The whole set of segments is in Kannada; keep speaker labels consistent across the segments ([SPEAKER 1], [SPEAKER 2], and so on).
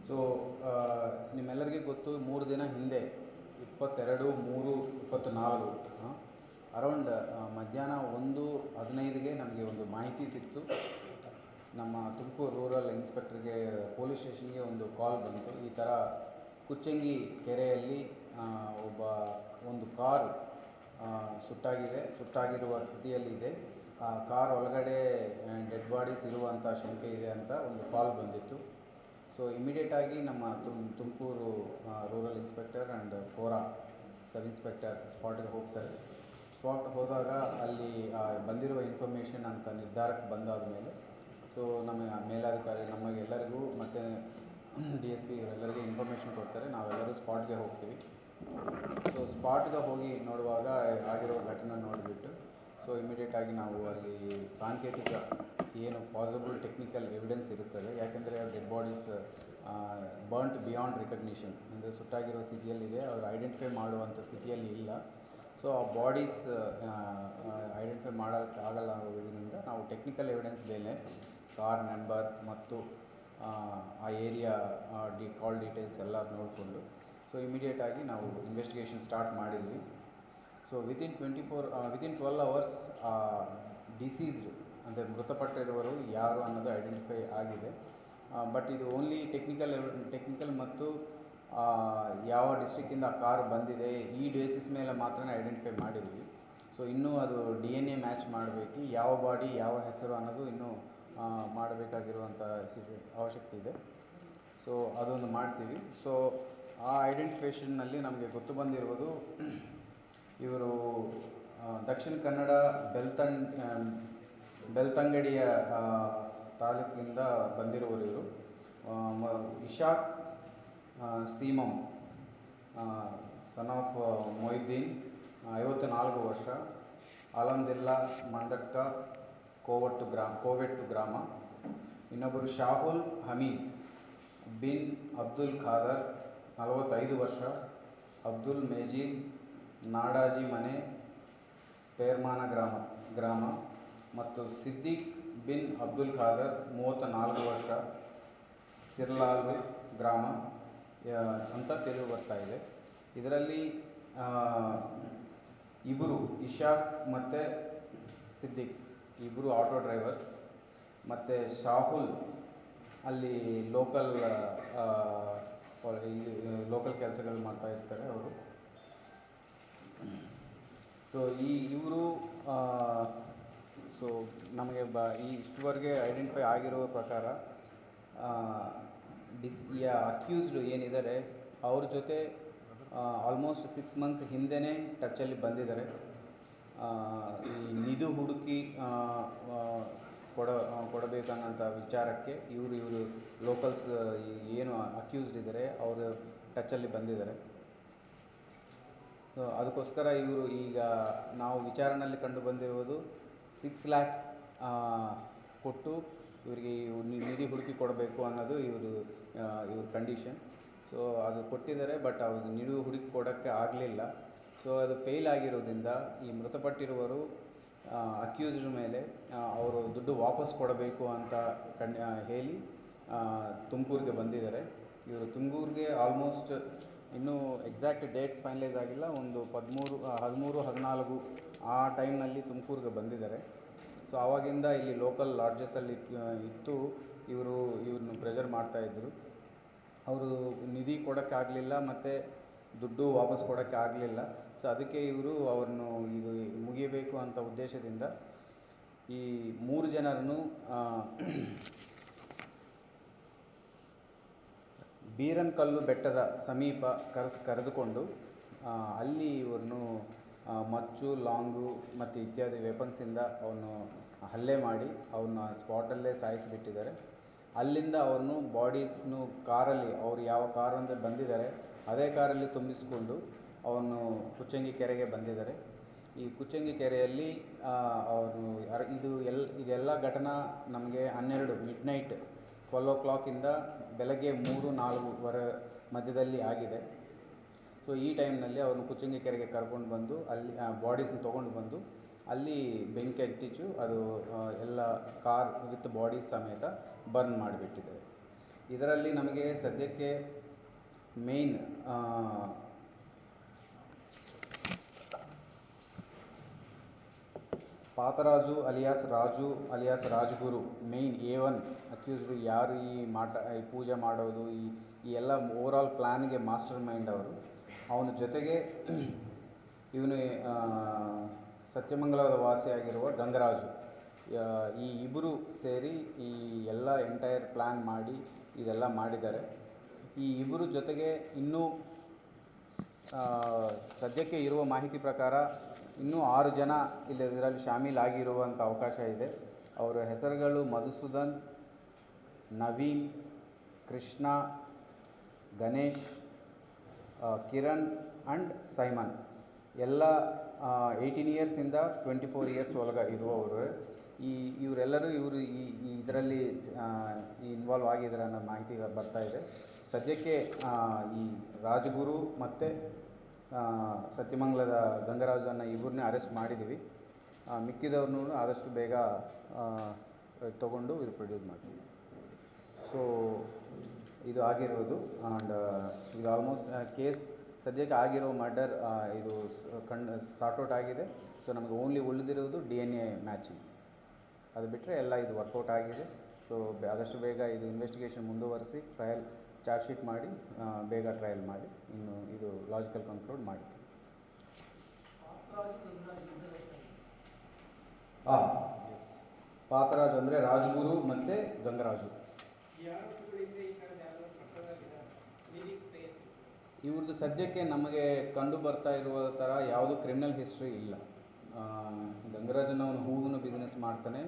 [SPEAKER 1] ಸೊ ನಿಮ್ಮೆಲ್ಲರಿಗೂ ಗೊತ್ತು 3 ದಿನ ಹಿಂದೆ 22/3/24 ಅರೌಂಡ್ ಮಧ್ಯಾಹ್ನ 1:15ಗೆ ನಮಗೆ ಒಂದು ಮಾಹಿತಿ ಸಿಕ್ತು. ನಮ್ಮ ತುಮಕೂರು ರೂರಲ್ ಇನ್ಸ್ಪೆಕ್ಟರ್ಗೆ ಪೊಲೀಸ್ ಸ್ಟೇಷನ್ಗೆ ಒಂದು ಕಾಲ್ ಬಂತು. ಈ ಥರ ಕುಚ್ಚಂಗಿ ಕೆರೆಯಲ್ಲಿ ಒಂದು ಕಾರು ಸುಟ್ಟಾಗಿರುವ ಸ್ಥಿತಿಯಲ್ಲಿದೆ, ಕಾರ್ ಒಳಗಡೆ ಡೆಡ್ ಬಾಡೀಸ್ ಇರುವಂಥ ಶಂಕೆ ಇದೆ ಅಂತ ಒಂದು ಕಾಲ್ ಬಂದಿತ್ತು. ಸೊ ಇಮಿಡಿಯೇಟಾಗಿ ನಮ್ಮ Tumakuru rural inspector and Kora sub inspector ಸ್ಪಾಟ್ಗೆ ಹೋಗ್ತಾರೆ. ಸ್ಪಾಟ್ ಹೋದಾಗ ಅಲ್ಲಿ ಬಂದಿರುವ ಇನ್ಫಾರ್ಮೇಷನ್ ಅಂತ ನಿರ್ಧಾರಕ್ಕೆ ಬಂದಾದ ಮೇಲೆ ಸೊ ನಮ್ಮ ಮೇಲಾಧಿಕಾರಿ ನಮಗೆಲ್ಲರಿಗೂ ಮತ್ತು DSP ಇವರೆಲ್ಲರಿಗೂ ಇನ್ಫಾರ್ಮೇಷನ್ ಕೊಡ್ತಾರೆ. ನಾವೆಲ್ಲರೂ ಸ್ಪಾಟ್ಗೆ ಹೋಗ್ತೀವಿ. ಸೊ ಸ್ಪಾಟ್ಗೆ ಹೋಗಿ ನೋಡುವಾಗ ಆಗಿರೋ ಘಟನೆ ನೋಡಿಬಿಟ್ಟು ಸೊ ಇಮಿಡಿಯೇಟಾಗಿ ನಾವು ಅಲ್ಲಿ ಸಾಂಕೇತಿಕ ಏನು ಪಾಸಿಬಲ್ ಟೆಕ್ನಿಕಲ್ ಎವಿಡೆನ್ಸ್ ಇರುತ್ತದೆ, ಯಾಕೆಂದರೆ dead bodies burnt beyond recognition, ಅಂದರೆ ಸುಟ್ಟಾಗಿರೋ ಸ್ಥಿತಿಯಲ್ಲಿದೆ, ಅವರು ಐಡೆಂಟಿಫೈ ಮಾಡುವಂಥ ಸ್ಥಿತಿಯಲ್ಲಿ ಇಲ್ಲ. ಸೊ ಆ ಬಾಡೀಸ್ ಐಡೆಂಟಿಫೈ ಮಾಡೋಕ್ಕಾಗಲ್ಲ ಅನ್ನೋದ್ರಿಂದ ನಾವು ಟೆಕ್ನಿಕಲ್ ಎವಿಡೆನ್ಸ್ ಮೇಲೆ ಕಾರ್ ನಂಬರ್ ಮತ್ತು ಆ ಏರಿಯಾ ಕಾಲ್ ಡೀಟೇಲ್ಸ್ ಎಲ್ಲ ನೋಡಿಕೊಂಡು ಸೊ ಇಮಿಡಿಯೇಟಾಗಿ ನಾವು ಇನ್ವೆಸ್ಟಿಗೇಷನ್ ಸ್ಟಾರ್ಟ್ ಮಾಡಿದ್ವಿ. ಸೊ ವಿತಿನ್ 12 hours ಡಿಸೀಸ್ಡ್ ಅಂದರೆ ಮೃತಪಟ್ಟಿರುವರು ಯಾರು ಅನ್ನೋದು ಐಡೆಂಟಿಫೈ ಆಗಿದೆ. ಬಟ್ ಇದು ಓನ್ಲಿ ಟೆಕ್ನಿಕಲ್ ಮತ್ತು ಯಾವ ಡಿಸ್ಟ್ರಿಕ್ಕಿಂದ ಆ ಕಾರ್ ಬಂದಿದೆ ಈ ಬೇಸಿಸ್ ಮೇಲೆ ಮಾತ್ರ ಐಡೆಂಟಿಫೈ ಮಾಡಿದ್ವಿ. ಸೊ ಇನ್ನೂ ಅದು DNA ಮ್ಯಾಚ್ ಮಾಡಬೇಕು, ಯಾವ ಬಾಡಿ ಯಾವ ಹೆಸರು ಅನ್ನೋದು ಇನ್ನೂ ಮಾಡಬೇಕಾಗಿರುವಂಥ ಅವಶ್ಯಕತೆ ಇದೆ. ಸೊ ಅದೊಂದು ಮಾಡ್ತೀವಿ. ಸೊ ಆ ಐಡೆಂಟಿಫಿಕೇಷನ್ನಲ್ಲಿ ನಮಗೆ ಗೊತ್ತು ಬಂದಿರುವುದು ಇವರು ದಕ್ಷಿಣ ಕನ್ನಡ ಬೆಳ್ತಂಗಡಿಯ ತಾಲೂಕಿನಿಂದ ಬಂದಿರುವರು. ಇವರು ಇಶಾಕ್ ಸೀಮಂ ಸನ್ ಆಫ್ ಮೊಯ್ದೀನ್ 54 ವರ್ಷ, ಆಲಂದಿಲ್ಲಾ ಮಂದಟ್ಕ ಕೋವೆಟ್ಟು ಗ್ರಾಮ. ಇನ್ನೊಬ್ಬರು ಶಾಹುಲ್ ಹಮೀದ್ ಬಿನ್ ಅಬ್ದುಲ್ ಖಾದರ್ 45 ವರ್ಷ, ಅಬ್ದುಲ್ ಮೇಜೀದ್ ನಾಡಾಜಿ ಮನೆ ಪೇರ್ಮಾನ ಗ್ರಾಮ ಮತ್ತು ಸಿದ್ದಿಕ್ ಬಿನ್ ಅಬ್ದುಲ್ ಖಾದರ್ 34 ವರ್ಷ, ಸಿರ್ಲಾಲ್ ಗ್ರಾಮ ಅಂತ ತಿಳಿದು ಬರ್ತಾ ಇದೆ. ಇದರಲ್ಲಿ ಇಬ್ಬರು ಇಶಾಕ್ ಮತ್ತು ಸಿದ್ದಿಕ್ ಇಬ್ಬರು ಆಟೋ ಡ್ರೈವರ್ಸ್, ಮತ್ತು ಶಾಹುಲ್ ಅಲ್ಲಿ ಲೋಕಲ್ ಕೆಲಸಗಳು ಮಾಡ್ತಾ ಇರ್ತಾರೆ ಅವರು. ಸೊ ಇವರು ಸೊ ನಮಗೆ ಇಷ್ಟುವರೆಗೆ ಐಡೆಂಟಿಫೈ ಆಗಿರೋ ಪ್ರಕಾರ ಅಕ್ಯೂಸ್ಡ್ ಏನಿದ್ದಾರೆ ಅವ್ರ ಜೊತೆ ಆಲ್ಮೋಸ್ಟ್ 6 months ಹಿಂದೆಯೇ ಟಚ್ಚಲ್ಲಿ ಬಂದಿದ್ದಾರೆ. ಈ ನಿಧಿ ಹುಡುಕಿ ಕೊಡಬೇಕನ್ನೋಂಥ ವಿಚಾರಕ್ಕೆ ಇವರು ಲೋಕಲ್ಸ್ ಏನು ಅಕ್ಯೂಸ್ಡ್ ಇದ್ದಾರೆ ಅವರು ಟಚ್ಚಲ್ಲಿ ಬಂದಿದ್ದಾರೆ. ಸೊ ಅದಕ್ಕೋಸ್ಕರ ಇವರು ಈಗ ನಾವು ವಿಚಾರಣೆಯಲ್ಲಿ ಕಂಡು ಬಂದಿರುವುದು 6 lakhs ಕೊಟ್ಟು ಇವರಿಗೆ ನಿಧಿ ಹುಡುಕಿ ಕೊಡಬೇಕು ಅನ್ನೋದು ಇವ್ರ ಕಂಡೀಷನ್. ಸೊ ಅದು ಕೊಟ್ಟಿದ್ದಾರೆ, ಬಟ್ ಅವ್ರು ನಿಧಿ ಹುಡುಕಿ ಕೊಡೋಕ್ಕೆ ಆಗಲಿಲ್ಲ. ಸೊ ಅದು ಫೇಲ್ ಆಗಿರೋದ್ರಿಂದ ಈ ಮೃತಪಟ್ಟಿರುವರು ಅಕ್ಯೂಸ್ಡ್ ಮೇಲೆ ಅವರು ದುಡ್ಡು ವಾಪಸ್ ಕೊಡಬೇಕು ಅಂತ ಹೇಳಿ ತುಮಕೂರಿಗೆ ಬಂದಿದ್ದಾರೆ. ಇವರು ತುಮಕೂರಿಗೆ ಆಲ್ಮೋಸ್ಟ್ ಇನ್ನೂ ಎಕ್ಸಾಕ್ಟ್ ಡೇಟ್ಸ್ ಫೈನಲೈಸ್ ಆಗಿಲ್ಲ, ಒಂದು 13-14 ಆ ಟೈಮ್ನಲ್ಲಿ ತುಮಕೂರಿಗೆ ಬಂದಿದ್ದಾರೆ. ಸೊ ಆವಾಗಿಂದ ಇಲ್ಲಿ ಲೋಕಲ್ ಲಾಡ್ಜಸ್ಸಲ್ಲಿ ಇತ್ತು ಇವ್ರನ್ನ ಪ್ರೆಷರ್ ಮಾಡ್ತಾಯಿದ್ರು. ಅವರು ನಿಧಿ ಕೊಡೋಕ್ಕಾಗಲಿಲ್ಲ ಮತ್ತು ದುಡ್ಡು ವಾಪಸ್ ಕೊಡೋಕ್ಕೆ ಆಗಲಿಲ್ಲ. ಸೊ ಅದಕ್ಕೆ ಇವರು ಅವ್ರನ್ನು ಇದು ಮುಗಿಯಬೇಕು ಅಂತ ಉದ್ದೇಶದಿಂದ ಈ 3 ಜನರನ್ನು ಬೀರನ್ಕಲ್ಲು ಬೆಟ್ಟದ ಸಮೀಪ ಕರೆದುಕೊಂಡು ಅಲ್ಲಿ ಇವ್ರನ್ನು ಮಚ್ಚು, ಲಾಂಗು ಮತ್ತು ಇತ್ಯಾದಿ ವೆಪನ್ಸಿಂದ ಅವನು ಹಲ್ಲೆ ಮಾಡಿ ಅವನ್ನ ಸ್ಪಾಟಲ್ಲೇ ಸಾಯಿಸಿಬಿಟ್ಟಿದ್ದಾರೆ. ಅಲ್ಲಿಂದ ಅವನು ಬಾಡೀಸ್ನು ಕಾರಲ್ಲಿ ಅವ್ರು ಯಾವ ಕಾರಿಂದ ಬಂದಿದ್ದಾರೆ ಅದೇ ಕಾರಲ್ಲಿ ತುಂಬಿಸಿಕೊಂಡು ಅವನು ಕುಚ್ಚಂಗಿ ಕೆರೆಗೆ ಬಂದಿದ್ದಾರೆ. ಈ ಕುಚ್ಚಂಗಿ ಕೆರೆಯಲ್ಲಿ ಅವರು ಇದೆಲ್ಲ ಘಟನಾ ನಮಗೆ 12 midnight 12 o'clock ಬೆಳಗ್ಗೆ 3-4 ಮಧ್ಯದಲ್ಲಿ ಆಗಿದೆ. ಸೊ ಈ ಟೈಮ್ನಲ್ಲಿ ಅವನು ಕುಚ್ಚಂಗಿ ಕೆರೆಗೆ ಕರ್ಕೊಂಡು ಬಂದು ಅಲ್ಲಿ ಬಾಡೀಸ್ನ ತೊಗೊಂಡು ಬಂದು ಅಲ್ಲಿ ಬೆಂಕಿ ಹಚ್ಚಿಟ್ಟು ಅದು ಎಲ್ಲ ಕಾರ್ ವಿತ್ ಬಾಡೀಸ್ ಸಮೇತ ಬರ್ನ್ ಮಾಡಿಬಿಟ್ಟಿದ್ದಾರೆ. ಇದರಲ್ಲಿ ನಮಗೆ ಸದ್ಯಕ್ಕೆ main Patharaju alias Raju alias Rajguru main A1 accused ಯಾರು ಈ ಪೂಜೆ ಮಾಡೋದು ಈ ಎಲ್ಲ ಓವರಾಲ್ ಪ್ಲ್ಯಾನ್ಗೆ ಮಾಸ್ಟರ್ ಮೈಂಡ್ ಅವರು. ಅವನ ಜೊತೆಗೆ ಇವನು ಸತ್ಯಮಂಗಲದ ವಾಸಿಯಾಗಿರುವ ಗಂಗರಾಜು, ಈ ಇಬ್ಬರು ಸೇರಿ ಈ ಎಲ್ಲ ಎಂಟೈರ್ ಪ್ಲ್ಯಾನ್ ಮಾಡಿ ಇದೆಲ್ಲ ಮಾಡಿದ್ದಾರೆ. ಈ ಇಬ್ಬರು ಜೊತೆಗೆ ಇನ್ನೂ ಸದ್ಯಕ್ಕೆ ಇರುವ ಮಾಹಿತಿ ಪ್ರಕಾರ ಇನ್ನೂ 6 ಜನ ಇದರಲ್ಲಿ ಶಾಮೀಲಾಗಿರುವಂಥ ಅವಕಾಶ ಇದೆ. ಅವರ ಹೆಸರುಗಳು ಮಧುಸೂದನ್, ನವೀನ್, ಕೃಷ್ಣ, ಗಣೇಶ್, ಕಿರಣ್ ಆ್ಯಂಡ್ ಸೈಮನ್. ಎಲ್ಲ 18 ಇಯರ್ಸಿಂದ 24 ಇಯರ್ಸ್ ಒಳಗೆ ಇರುವವರು. ಇವರೆಲ್ಲರೂ ಇದರಲ್ಲಿ ಇನ್ವಾಲ್ವ್ ಆಗಿದ್ದಾರೆ ಅನ್ನೋ ಮಾಹಿತಿ ಬರ್ತಾ ಇದೆ. ಸದ್ಯಕ್ಕೆ ಈ ರಾಜಗುರು ಮತ್ತು ಸತ್ಯಮಂಗಲದ ಗಂಗರಾಜನ್ನ ಇಬ್ಬರನ್ನೇ ಅರೆಸ್ಟ್ ಮಾಡಿದ್ದೀವಿ. ಮಿಕ್ಕಿದವ್ರನ್ನೂ ಆದಷ್ಟು ಬೇಗ ತಗೊಂಡು ಇದು ಪ್ರೊಡ್ಯೂಸ್ ಮಾಡ್ತೀವಿ. ಸೊ ಇದು ಆಗಿರೋದು. ಆ್ಯಂಡ್ ಇದು ಆಲ್ಮೋಸ್ಟ್ ಕೇಸ್ ಸದ್ಯಕ್ಕೆ ಆಗಿರೋ ಮರ್ಡರ್ ಇದು ಸಾರ್ಟ್ಔಟ್ ಆಗಿದೆ. ಸೊ ನಮಗೆ ಓನ್ಲಿ ಉಳಿದಿರೋದು DNA ಮ್ಯಾಚಿಂಗ್. ಅದು ಬಿಟ್ಟರೆ ಎಲ್ಲ ಇದು ವರ್ಕೌಟ್ ಆಗಿದೆ. ಸೊ ಆದಷ್ಟು ಬೇಗ ಇದು ಇನ್ವೆಸ್ಟಿಗೇಷನ್ ಮುಂದುವರಿಸಿ ಟ್ರಯಲ್ ಚಾರ್ಜ್ ಶೀಟ್ ಮಾಡಿ ಬೇಗ ಟ್ರಯಲ್ ಮಾಡಿ ಇನ್ನು ಇದು ಲಾಜಿಕಲ್ ಕನ್ಕ್ಲೂಡ್ ಮಾಡ್ತೀವಿ. ಪಾತರಾಜು ಅಂದರೆ ರಾಜಗುರು ಮತ್ತು ಗಂಗರಾಜು. ಇವ್ರದ್ದು ಸದ್ಯಕ್ಕೆ ನಮಗೆ ಕಂಡು ಬರ್ತಾ ಇರುವ ಥರ ಯಾವುದು ಕ್ರಿಮಿನಲ್ ಹಿಸ್ಟ್ರಿ ಇಲ್ಲ. ಗಂಗರಾಜನ ಅವನು ಹೂವಿನ ಬಿಸ್ನೆಸ್ ಮಾಡ್ತಾನೆ,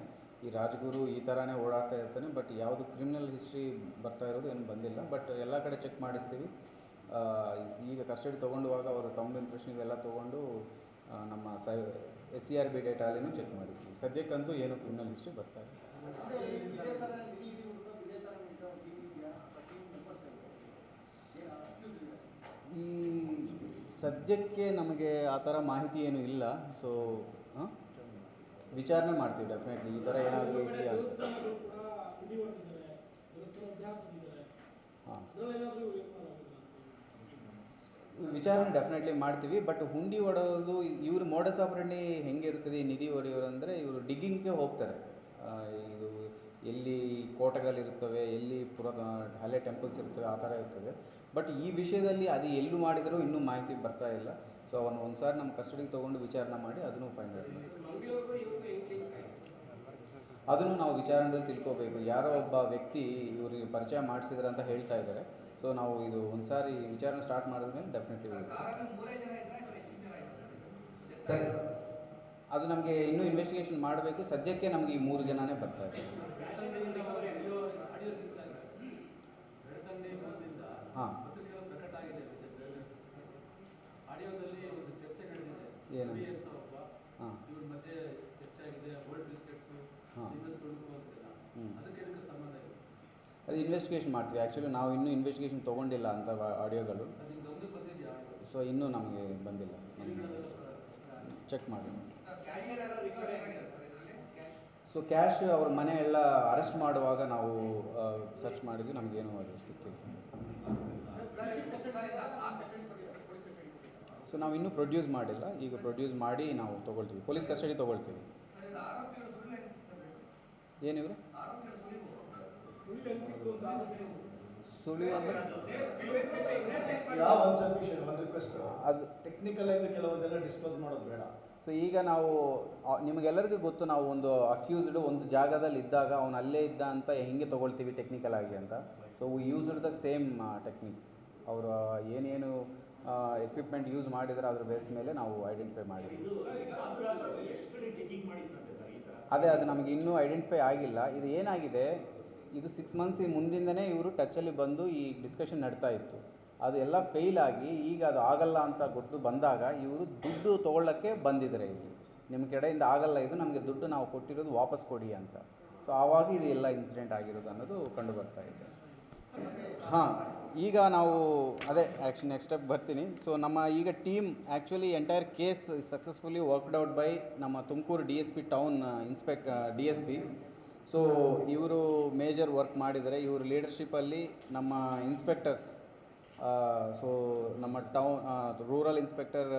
[SPEAKER 1] ಈ ರಾಜಗುರು ಈ ಥರನೇ ಓಡಾಡ್ತಾ ಇರ್ತಾನೆ. ಬಟ್ ಯಾವುದು ಕ್ರಿಮಿನಲ್ ಹಿಸ್ಟ್ರಿ ಬರ್ತಾ ಇರೋದು ಏನು ಬಂದಿಲ್ಲ. ಬಟ್ ಎಲ್ಲ ಕಡೆ ಚೆಕ್ ಮಾಡಿಸ್ತೀವಿ. ಈಗ ಕಸ್ಟಡಿ ತೊಗೊಂಡುವಾಗ ಅವರು ತಮ್ಮ ಇಂಪ್ರೆಷನ್ ಇವೆಲ್ಲ ತೊಗೊಂಡು ನಮ್ಮ SCRB ಡೇಟಾಲಿನೂ ಚೆಕ್ ಮಾಡಿಸ್ತೀವಿ. ಸದ್ಯಕ್ಕಂತೂ ಏನು ಕ್ರಿಮಿನಲ್ ಹಿಸ್ಟ್ರಿ ಬರ್ತಾ ಇದೆ. ಈ ಸದ್ಯಕ್ಕೆ ನಮಗೆ ಆ ಥರ ಮಾಹಿತಿ ಏನೂ ಇಲ್ಲ. ಸೊ ವಿಚಾರಣೆ ಮಾಡ್ತೀವಿ ಡೆಫಿನೆಟ್ಲಿ ಈ ಥರ ಏನಾದರೂ ಇದೆಯಾ ಅಂತ. ಹಾಂ, ವಿಚಾರಣೆ ಡೆಫಿನೆಟ್ಲಿ ಮಾಡ್ತೀವಿ. ಬಟ್ ಹುಂಡಿ ಹೊಡೆಯೋದು ಇವ್ರ ಮೋಡಸ್ ಆಪರೇಂಡಿ ಹೆಂಗಿರ್ತದೆ, ನಿಧಿ ಹೊಡೆಯೋರು ಅಂದರೆ ಇವರು ಡಿಗ್ಗಿಂಗ್ಗೆ ಹೋಗ್ತಾರೆ. ಇದು ಎಲ್ಲಿ ಕೋಟೆಗಳಿರ್ತವೆ, ಎಲ್ಲಿ ಹಳೆ ಟೆಂಪಲ್ಸ್ ಇರ್ತವೆ, ಆ ಥರ ಇರ್ತದೆ. ಬಟ್ ಈ ವಿಷಯದಲ್ಲಿ ಅದು ಎಲ್ಲೂ ಮಾಡಿದರೂ ಇನ್ನೂ ಮಾಹಿತಿ ಬರ್ತಾ ಇಲ್ಲ. ಸೊ ಅವನು ಒಂದು ಸಾರಿ ನಮ್ಮ ಕಸ್ಟಡಿಗೆ ತೊಗೊಂಡು ವಿಚಾರಣೆ ಮಾಡಿ ಅದನ್ನು ಫೈಂಡ್ ಔಟ್ ಮಾಡಿ ಅದನ್ನು ನಾವು ವಿಚಾರಣೆಯಲ್ಲಿ ತಿಳ್ಕೋಬೇಕು. ಯಾರೋ ಒಬ್ಬ ವ್ಯಕ್ತಿ ಇವರಿಗೆ ಪರಿಚಯ ಮಾಡಿಸಿದ್ರೆ ಅಂತ ಹೇಳ್ತಾ ಇದ್ದಾರೆ. ಸೊ ನಾವು ಇದು ಒಂದು ಸಾರಿ ವಿಚಾರಣೆ ಸ್ಟಾರ್ಟ್ ಮಾಡಿದ್ಮೇಲೆ ಡೆಫಿನೆಟ್ಲಿ ಸರಿ, ಅದು ನಮಗೆ ಇನ್ನೂ ಇನ್ವೆಸ್ಟಿಗೇಷನ್ ಮಾಡಬೇಕು. ಸದ್ಯಕ್ಕೆ ನಮಗೆ ಈ 3 ಜನನೇ ಬರ್ತಾ ಇದೆ. ಹಾಂ, ಏನು? ಹಾಂ, ಅದು ಇನ್ವೆಸ್ಟಿಗೇಷನ್ ಮಾಡ್ತೀವಿ. ಆ್ಯಕ್ಚುಲಿ ನಾವು ಇನ್ನೂ ಇನ್ವೆಸ್ಟಿಗೇಷನ್ ತೊಗೊಂಡಿಲ್ಲ ಅಂತ ಆಡಿಯೋಗಳು. ಸೊ ಇನ್ನೂ ನಮಗೆ ಬಂದಿಲ್ಲ, ಚೆಕ್ ಮಾಡಿ. ಸೊ ಕ್ಯಾಶ್ ಅವ್ರ ಮನೆ ಎಲ್ಲ ಅರೆಸ್ಟ್ ಮಾಡುವಾಗ ನಾವು ಸರ್ಚ್ ಮಾಡಿದ್ವಿ, ನಮಗೇನು ಅದು ಸಿಕ್ಕಿಲ್ಲ. ಸೊ ನಾವು ಇನ್ನೂ ಪ್ರೊಡ್ಯೂಸ್ ಮಾಡಿಲ್ಲ. ಈಗ ಪ್ರೊಡ್ಯೂಸ್ ಮಾಡಿ ನಾವು ತೊಗೊಳ್ತೀವಿ, ಪೊಲೀಸ್ ಕಸ್ಟಡಿ ತೊಗೊಳ್ತೀವಿ. ಏನಿವ್ರೆ ಸುಳಿವು ಅಂದರೆ ಅದು
[SPEAKER 2] ಟೆಕ್ನಿಕಲ್ ಆಗಿ ಕೆಲವೊಂದೆಲ್ಲ ಡಿಸ್ಕ್ಲೋಸ್ ಮಾಡೋದು ಬೇಡ.
[SPEAKER 1] ಸೊ ಈಗ ನಾವು ನಿಮಗೆಲ್ಲರಿಗೂ ಗೊತ್ತು, ನಾವು ಒಂದು ಅಕ್ಯೂಸ್ಡ್ ಒಂದು ಜಾಗದಲ್ಲಿ ಇದ್ದಾಗ ಅವನು ಅಲ್ಲೇ ಇದ್ದ ಅಂತ ಹೆಂಗೆ ತೊಗೊಳ್ತೀವಿ ಟೆಕ್ನಿಕಲ್ ಆಗಿ ಅಂತ. So we used the same techniques. ಅವರು ಏನೇನು ಎಕ್ವಿಪ್ಮೆಂಟ್ ಯೂಸ್ ಮಾಡಿದರೆ ಅದ್ರ ಬೇಸ್ ಮೇಲೆ ನಾವು ಐಡೆಂಟಿಫೈ ಮಾಡಿದ್ವಿ. ಅದೇ ಅದು ನಮಗೆ ಇನ್ನೂ ಐಡೆಂಟಿಫೈ ಆಗಿಲ್ಲ. ಇದು ಏನಾಗಿದೆ, ಇದು 6 ಮಂತ್ಸ್ ಮುಂದಿಂದನೇ ಇವರು ಟಚ್ಚಲ್ಲಿ ಬಂದು ಈ ಡಿಸ್ಕಷನ್ ನಡ್ತಾ ಇತ್ತು. ಅದು ಎಲ್ಲ ಫೇಲ್ ಆಗಿ ಈಗ ಅದು ಆಗಲ್ಲ ಅಂತ ಗೊತ್ತು ಬಂದಾಗ ಇವರು ದುಡ್ಡು ತೊಗೊಳ್ಳೋಕ್ಕೆ ಬಂದಿದ್ದಾರೆ. ಇಲ್ಲಿ ನಿಮ್ಮ ಕಡೆಯಿಂದ ಆಗಲ್ಲ, ಇದು ನಮಗೆ ದುಡ್ಡು ನಾವು ಕೊಟ್ಟಿರೋದು ವಾಪಸ್ ಕೊಡಿ ಅಂತ. ಸೊ ಆವಾಗ ಇದು ಎಲ್ಲ ಇನ್ಸಿಡೆಂಟ್ ಆಗಿರೋದು ಅನ್ನೋದು ಕಂಡು ಬರ್ತಾ ಇದೆ. ಹಾಂ, ಈಗ ನಾವು ಅದೇ ಆ್ಯಕ್ಚುಲಿ ನೆಕ್ಸ್ಟ್ ಸ್ಟೆಪ್ ಬರ್ತೀನಿ. ಸೊ ನಮ್ಮ ಈಗ team actually entire case successfully worked out by ನಮ್ಮ Tumakuru DSP town DSP. So ಇವರು ಮೇಜರ್ ವರ್ಕ್ ಮಾಡಿದರೆ, ಇವರು ಲೀಡರ್ಶಿಪ್ಪಲ್ಲಿ ನಮ್ಮ ಇನ್ಸ್ಪೆಕ್ಟರ್ಸ್, ಸೊ ನಮ್ಮ ರೂರಲ್ ಇನ್ಸ್ಪೆಕ್ಟರ್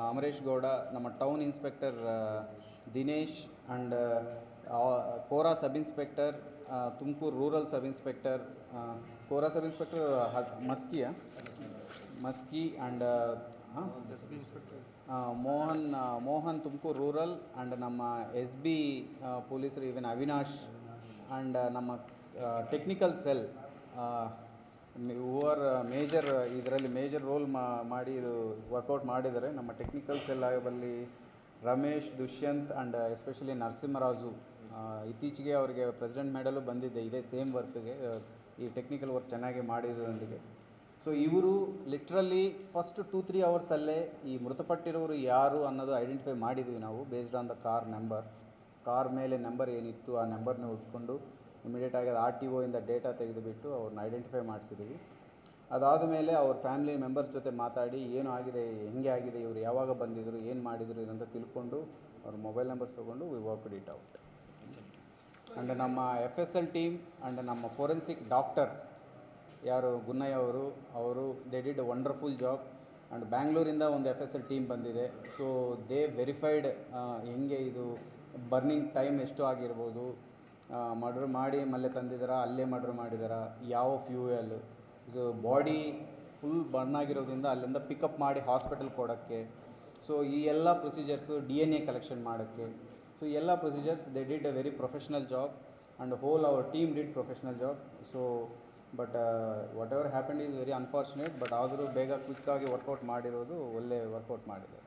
[SPEAKER 1] ಅಮರೇಶ್ ಗೌಡ, ನಮ್ಮ town inspector Dinesh and Kora sub inspector, Tumakuru rural sub inspector, Kora sub inspector Maski and Mohan Tumakuru rural and ನಮ್ಮ SB ಪೊಲೀಸರು ಇವನ್ ಅವಿನಾಶ್ ಆ್ಯಂಡ್ ನಮ್ಮ ಟೆಕ್ನಿಕಲ್ ಸೆಲ್ ಹೂವರ್ ಮೇಜರ್ ಇದರಲ್ಲಿ ಮೇಜರ್ ರೋಲ್ ಮಾಡಿ ಇದು ವರ್ಕೌಟ್ ಮಾಡಿದ್ದಾರೆ. ನಮ್ಮ ಟೆಕ್ನಿಕಲ್ ಸೆಲ್ ಆಗಬಲ್ಲಿ ರಮೇಶ್, ದುಷ್ಯಂತ್ ಆ್ಯಂಡ್ ಎಸ್ಪೆಷಲಿ ನರಸಿಂಹರಾಜು, ಇತ್ತೀಚೆಗೆ ಅವರಿಗೆ ಪ್ರೆಸಿಡೆಂಟ್ ಮೆಡಲು ಬಂದಿದೆ ಇದೇ ಸೇಮ್ ವರ್ಕ್ಗೆ, ಈ ಟೆಕ್ನಿಕಲ್ ವರ್ಕ್ ಚೆನ್ನಾಗಿ ಮಾಡಿರೋದೊಂದಿಗೆ. ಸೊ ಇವರು ಲಿಟ್ರಲಿ ಫಸ್ಟ್ 2-3 ಅವರ್ಸಲ್ಲೇ ಈ ಮೃತಪಟ್ಟಿರೋರು ಯಾರು ಅನ್ನೋದು ಐಡೆಂಟಿಫೈ ಮಾಡಿದ್ವಿ ನಾವು, based on the car number. Car ಮೇಲೆ ನಂಬರ್ ಏನಿತ್ತು ಆ ನಂಬರ್ನ ಹುಡ್ಕೊಂಡು ಇಮಿಡಿಯೇಟಾಗಿ ಅದು RTO ಇಂದ ಡೇಟಾ ತೆಗೆದುಬಿಟ್ಟು ಅವ್ರನ್ನ ಐಡೆಂಟಿಫೈ ಮಾಡಿಸಿದ್ವಿ. ಅದಾದ ಮೇಲೆ ಅವ್ರ ಫ್ಯಾಮಿಲಿ ಮೆಂಬರ್ಸ್ ಜೊತೆ ಮಾತಾಡಿ ಏನು ಆಗಿದೆ, ಹೆಂಗೆ ಆಗಿದೆ, ಇವರು ಯಾವಾಗ ಬಂದಿದ್ದರು, ಏನು ಮಾಡಿದರು ಇದಂತ ತಿಳ್ಕೊಂಡು ಅವ್ರ ಮೊಬೈಲ್ ನಂಬರ್ಸ್ ತೊಗೊಂಡು we worked it out. And ನಮ್ಮ FSL ಟೀಮ್ ಆ್ಯಂಡ್ ನಮ್ಮ ಫೋರೆನ್ಸಿಕ್ ಡಾಕ್ಟರ್ ಯಾರು ಗುನ್ನಯ್ಯ ಅವರು they did a wonderful job. And ಬ್ಯಾಂಗ್ಳೂರಿಂದ ಒಂದು FSL ಟೀಮ್ ಬಂದಿದೆ. ಸೊ ದೇ ವೆರಿಫೈಡ್ ಹೆಂಗೆ ಇದು ಬರ್ನಿಂಗ್ ಟೈಮ್ ಎಷ್ಟು ಆಗಿರ್ಬೋದು, ಮರ್ಡ್ರ್ ಮಾಡಿ ಮಲ್ಲೆ ತಂದಿದ್ದಾರಾ, ಅಲ್ಲೇ ಮರ್ಡ್ರ್ ಮಾಡಿದಾರಾ, ಯಾವ fuel, so body full burn ಆಗಿರೋದ್ರಿಂದ ಅಲ್ಲಿಂದ ಪಿಕಪ್ ಮಾಡಿ ಹಾಸ್ಪಿಟಲ್ ಕೊಡೋಕ್ಕೆ, ಸೊ ಈ ಎಲ್ಲ ಪ್ರೊಸೀಜರ್ಸು DNA ಕಲೆಕ್ಷನ್ ಮಾಡೋಕ್ಕೆ, ಸೊ ಈ ಎಲ್ಲ procedures they did a very professional job and whole our team did professional job. So but whatever happened is very unfortunate, but ಆದರೂ ಬೇಗ ಕ್ವಿಕ್ಕಾಗಿ ವರ್ಕೌಟ್ ಮಾಡಿರೋದು ಒಳ್ಳೆ ವರ್ಕೌಟ್ ಮಾಡಿದೆ.